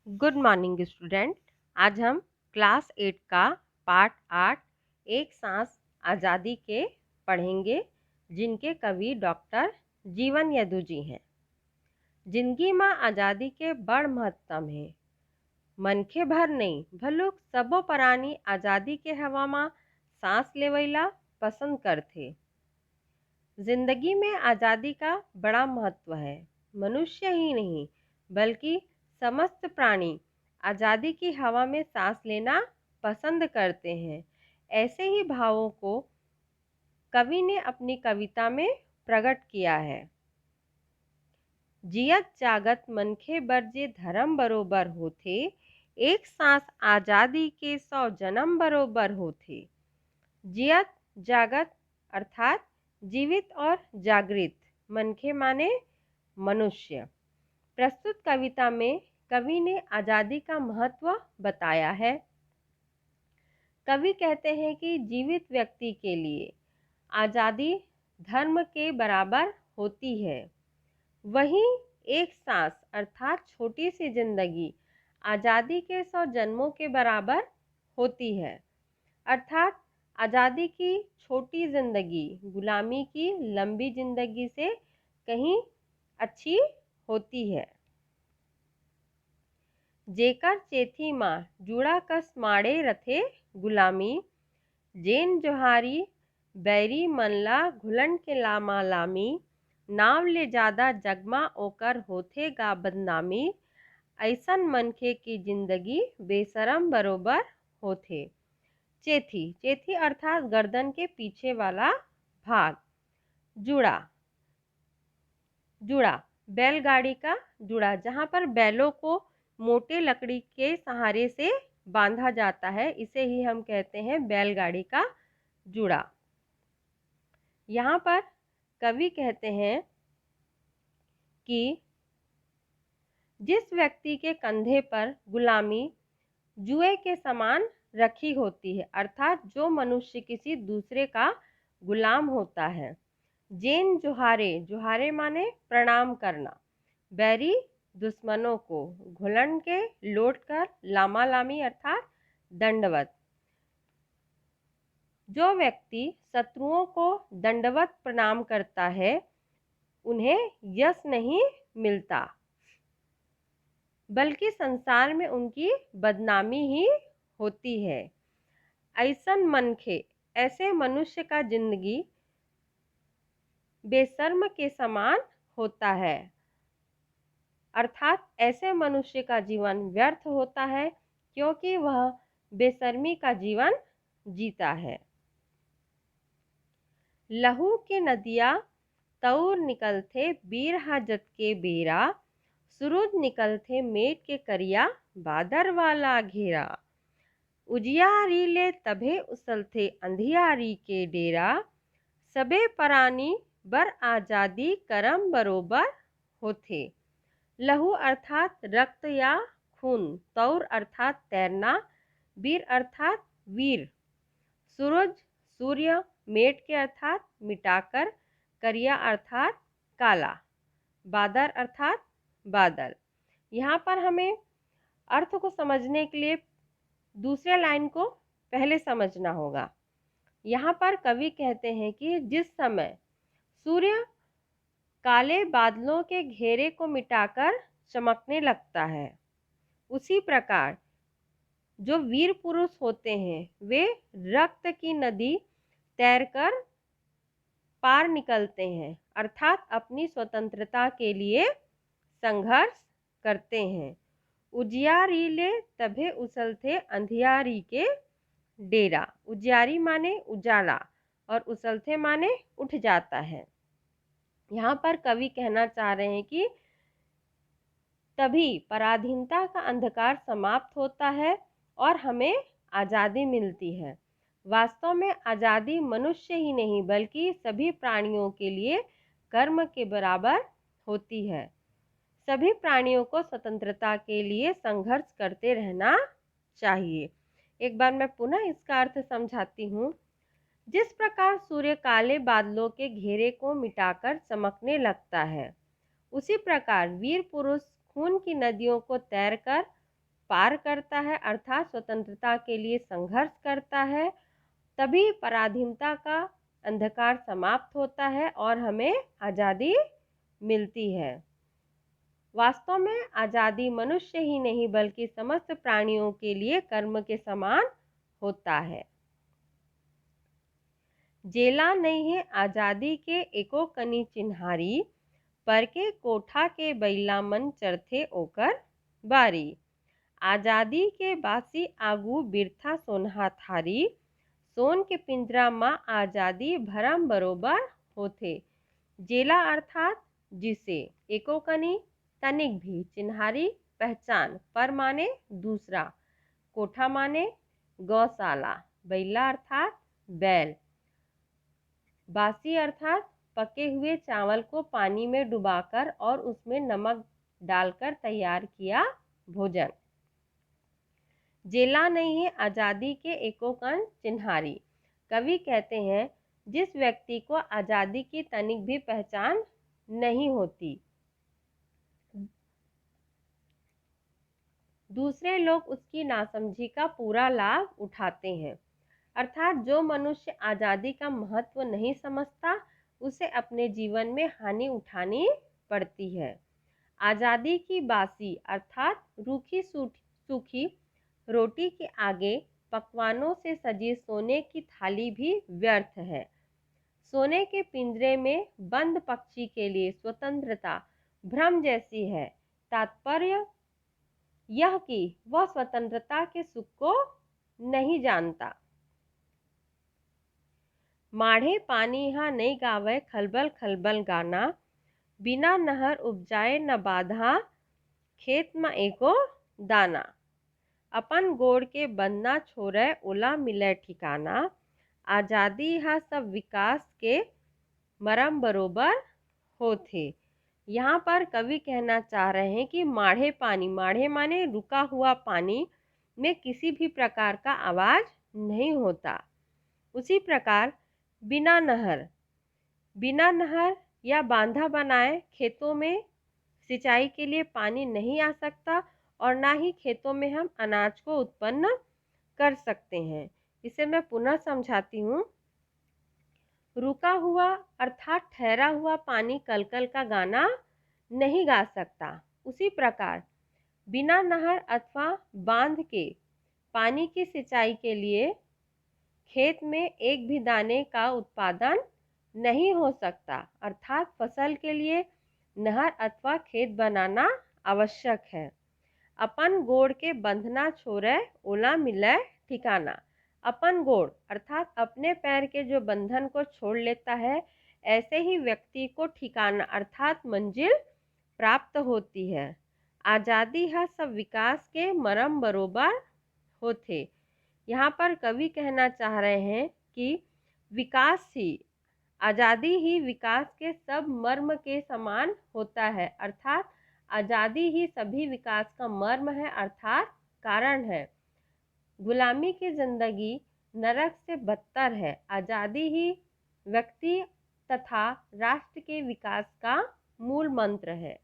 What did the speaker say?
Good morning student. आज हम class 8 का पार्ट 8 एक सांस आज़ादी के पढ़ेंगे, जिनके कवि डॉक्टर जीवन यदु जी हैं। जिंदगी में आज़ादी के बड़ महत्तम है। मनखे भर नहीं भलुक सबो प्राणी आज़ादी के हवा में सांस लेवैला पसंद करते। जिंदगी में आज़ादी का बड़ा महत्व है। मनुष्य ही नहीं बल्कि समस्त प्राणी आज़ादी की हवा में सांस लेना पसंद करते हैं। ऐसे ही भावों को कवि ने अपनी कविता में प्रकट किया है। जियत जागत मनखे बरजे धर्म बरोबर होथे, एक सांस आज़ादी के 100 जन्म बरोबर होथे। जियत जागत अर्थात जीवित और जागृत, मनखे माने मनुष्य। प्रस्तुत कविता में कवि ने आज़ादी का महत्व बताया है। कवि कहते हैं कि जीवित व्यक्ति के लिए आज़ादी धर्म के बराबर होती है, वहीं एक सांस अर्थात छोटी सी जिंदगी आज़ादी के 100 जन्मों के बराबर होती है। अर्थात आज़ादी की छोटी जिंदगी गुलामी की लंबी जिंदगी से कहीं अच्छी होती है। जेकर चेथी माँ जुड़ा कस माड़े रथे गुलामी, जेन जोहारी बैरी मनला घुलन के लामा लामी, नाव ले ज्यादा जगमा ओकर होथे गा बदनामी, ऐसन मनखे की जिंदगी बेशरम बरोबर होथे। चेथी चेथी अर्थात गर्दन के पीछे वाला भाग। जुड़ा जुड़ा बैलगाड़ी का जुड़ा, जहाँ पर बैलों को मोटे लकड़ी के सहारे से बांधा जाता है, इसे ही हम कहते हैं बैलगाड़ी का जुड़ा। यहाँ पर कवि कहते हैं कि जिस व्यक्ति के कंधे पर गुलामी जुए के समान रखी होती है, अर्थात जो मनुष्य किसी दूसरे का गुलाम होता है। जेन जोहारे जोहारे माने प्रणाम करना, बैरी दुश्मनों को, घुलन के लौट कर, लामा लामी अर्थात दंडवत। जो व्यक्ति शत्रुओं को दंडवत प्रणाम करता है, उन्हें यश नहीं मिलता, बल्कि संसार में उनकी बदनामी ही होती है। ऐसन मनखे ऐसे मनुष्य का जिंदगी बेशर्म के समान होता है, अर्थात ऐसे मनुष्य का जीवन व्यर्थ होता है, क्योंकि वह बेशर्मी का जीवन जीता है। लहू के नदिया तौर निकलते बीर हाजत के बेरा, सूरज निकलते मेट के करिया बादर वाला घेरा, उजियारी ले तभे उसलते अंधियारी के डेरा, सबे परानी बर आज़ादी करम बरोबर होथे। लहू अर्थात रक्त या खून, तौर अर्थात तैरना, बीर अर्थात वीर, सूरज सूर्य, मेट के अर्थात मिटाकर, करिया अर्थात काला, बादर अर्थात बादल। यहाँ पर हमें अर्थ को समझने के लिए दूसरे लाइन को पहले समझना होगा। यहाँ पर कवि कहते हैं कि जिस समय सूर्य काले बादलों के घेरे को मिटाकर चमकने लगता है, उसी प्रकार जो वीर पुरुष होते हैं वे रक्त की नदी तैरकर पार निकलते हैं, अर्थात अपनी स्वतंत्रता के लिए संघर्ष करते हैं। उजियारी ले तभे उछलते अंधियारी के डेरा, उजियारी माने उजाला और उछलते माने उठ जाता है। यहाँ पर कवि कहना चाह रहे हैं कि तभी पराधीनता का अंधकार समाप्त होता है और हमें आज़ादी मिलती है। वास्तव में आज़ादी मनुष्य ही नहीं बल्कि सभी प्राणियों के लिए कर्म के बराबर होती है। सभी प्राणियों को स्वतंत्रता के लिए संघर्ष करते रहना चाहिए। एक बार मैं पुनः इसका अर्थ समझाती हूँ। जिस प्रकार सूर्य काले बादलों के घेरे को मिटाकर चमकने लगता है, उसी प्रकार वीर पुरुष खून की नदियों को तैरकर पार करता है अर्थात स्वतंत्रता के लिए संघर्ष करता है, तभी पराधीनता का अंधकार समाप्त होता है और हमें आज़ादी मिलती है। वास्तव में आज़ादी मनुष्य ही नहीं बल्कि समस्त प्राणियों के लिए कर्म के समान होता है। जेला नहीं है आज़ादी के एको कनी चिन्हारी, पर के कोठा के बैला मन चरथे ओकर बारी। आज़ादी के बासी आगू बिरथा सोनहा थारी, सोन के पिंजरा माँ आज़ादी भरम बरोबर होथे। जेला अर्थात जिसे, एकोकनी तनिक भी, चिन्हारी पहचान, पर माने दूसरा, कोठा माने गौशाला, बैला अर्थात बैल, बासी अर्थात पके हुए चावल को पानी में डुबाकर और उसमें नमक डालकर तैयार किया भोजन। जेला नहीं है आज़ादी के एकोकन चिन्हारी। कवि कहते हैं जिस व्यक्ति को आज़ादी की तनिक भी पहचान नहीं होती, दूसरे लोग उसकी नासमझी का पूरा लाभ उठाते हैं। अर्थात जो मनुष्य आज़ादी का महत्व नहीं समझता, उसे अपने जीवन में हानि उठानी पड़ती है। आज़ादी की बासी अर्थात रूखी सूखी रोटी के आगे पकवानों से सजी सोने की थाली भी व्यर्थ है। सोने के पिंजरे में बंद पक्षी के लिए स्वतंत्रता भ्रम जैसी है। तात्पर्य यह कि वह स्वतंत्रता के सुख को नहीं जानता। माढ़े पानी यहाँ नहीं गावे खलबल खलबल गाना, बिना नहर उपजाए न बाधा खेत में एको दाना। अपन गोड़ के बंधना छोड़े ओला मिले ठिकाना, आज़ादी यह सब विकास के मरम बरोबर होथे। यहाँ पर कवि कहना चाह रहे हैं कि माढ़े पानी, माढ़े माने रुका हुआ पानी, में किसी भी प्रकार का आवाज़ नहीं होता। उसी प्रकार बिना नहर या बांधा बनाए खेतों में सिंचाई के लिए पानी नहीं आ सकता और ना ही खेतों में हम अनाज को उत्पन्न कर सकते हैं। इसे मैं पुनः समझाती हूँ। रुका हुआ अर्थात ठहरा हुआ पानी कलकल का गाना नहीं गा सकता। उसी प्रकार बिना नहर अथवा बांध के पानी की सिंचाई के लिए खेत में एक भी दाने का उत्पादन नहीं हो सकता। अर्थात फसल के लिए नहर अथवा खेत बनाना आवश्यक है। अपन गोड़ के बंधना छोड़े ओला मिले ठिकाना। अपन गोड़ अर्थात अपने पैर के जो बंधन को छोड़ लेता है, ऐसे ही व्यक्ति को ठिकाना अर्थात मंजिल प्राप्त होती है। आज़ादी यह सब विकास के मरम बरोबर होथे। यहाँ पर कवि कहना चाह रहे हैं कि विकास ही, आज़ादी ही विकास के सब मर्म के समान होता है। अर्थात आज़ादी ही सभी विकास का मर्म है अर्थात कारण है। गुलामी की जिंदगी नरक से बदतर है। आज़ादी ही व्यक्ति तथा राष्ट्र के विकास का मूल मंत्र है।